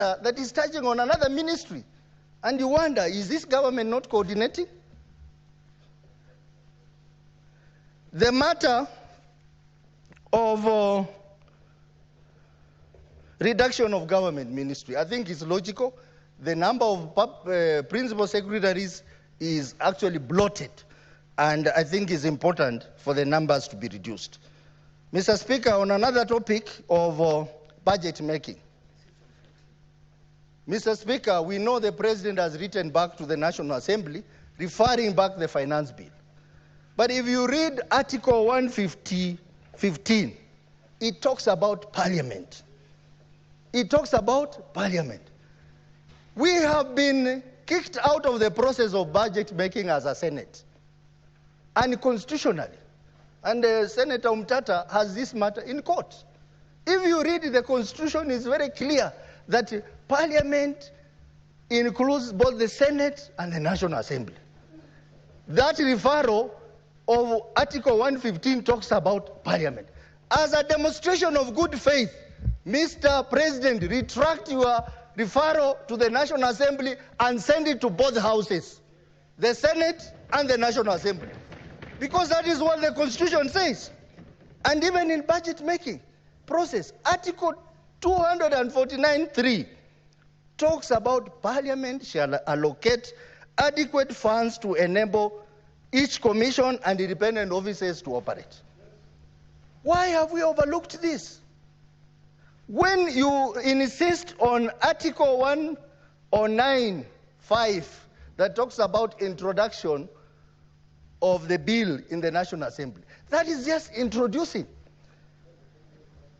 that is touching on another ministry. And you wonder, is this government not coordinating? The matter of reduction of government ministry, I think is logical. The number of principal secretaries is actually bloated, and I think it's important for the numbers to be reduced. Mr. Speaker, on another topic of budget making. Mr. Speaker, we know the President has written back to the National Assembly, referring back the finance bill. But if you read Article 115, it talks about Parliament. It talks about Parliament. We have been kicked out of the process of budget making as a Senate, unconstitutionally. And Senator Umtata has this matter in court. If you read the Constitution, it's very clear that Parliament includes both the Senate and the National Assembly. That referral of Article 115 talks about Parliament. As a demonstration of good faith, Mr. President, retract your referral to the National Assembly and send it to both houses, the Senate and the National Assembly, because that is what the Constitution says. And even in budget making process, Article 249(3) talks about Parliament shall allocate adequate funds to enable each commission and independent offices to operate. Why have we overlooked this? When you insist on Article 109(5) that talks about introduction of the bill in the National Assembly, that is just introducing.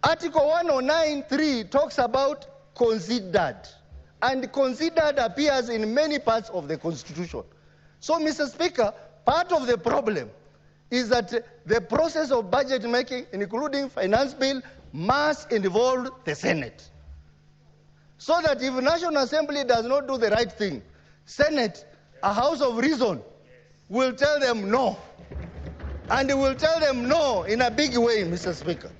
Article 109(3) talks about considered, and considered appears in many parts of the Constitution. So, Mr. Speaker, part of the problem is that the process of budget making, including finance bill, must involve the Senate. So that if National Assembly does not do the right thing, Senate, a house of reason, will tell them no. And it will tell them no in a big way, Mr. Speaker.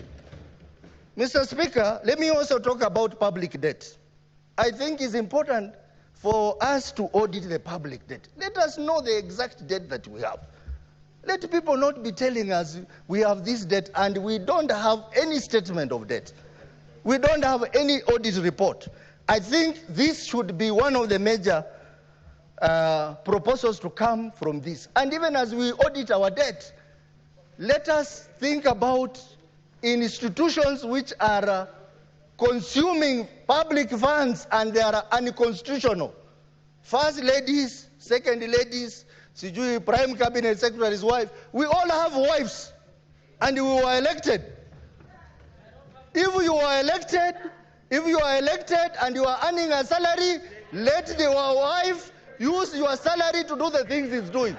Mr. Speaker, let me also talk about public debt. I think it's important for us to audit the public debt. Let us know the exact debt that we have. Let people not be telling us we have this debt and we don't have any statement of debt. We don't have any audit report. I think this should be one of the major proposals to come from this. And even as we audit our debt, let us think about institutions which are consuming public funds and they are unconstitutional. First ladies, second ladies, prime cabinet secretary's wife, we all have wives and we were elected. If you are elected and you are earning a salary, let your wife use your salary to do the things he's doing.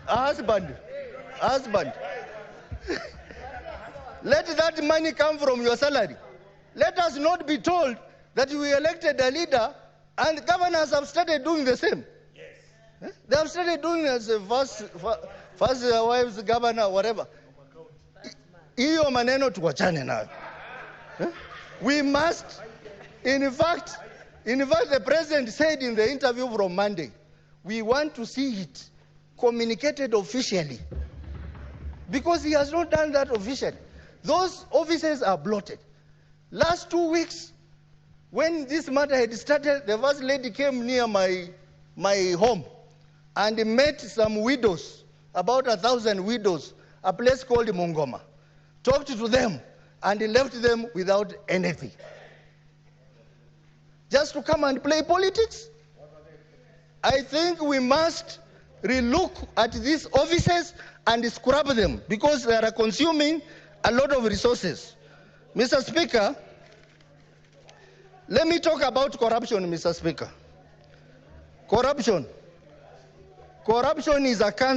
Husband. Let that money come from your salary. Let us not be told that we elected a leader and governors have started doing the same. Yes. They have started doing as a first wives, governor, whatever. Hiyo maneno tuwachane nayo. We must, in fact, the president said in the interview from Monday, we want to see it communicated officially, because he has not done that officially. Those offices are bloated. Last 2 weeks, when this matter had started, the first lady came near my home and met some widows, about 1,000 widows, a place called Mongoma, talked to them and left them without anything. Just to come and play politics? I think we must relook at these offices and scrap them because they are consuming a lot of resources. Mr. Speaker, let me talk about corruption, Mr. Speaker. Corruption is a cancer.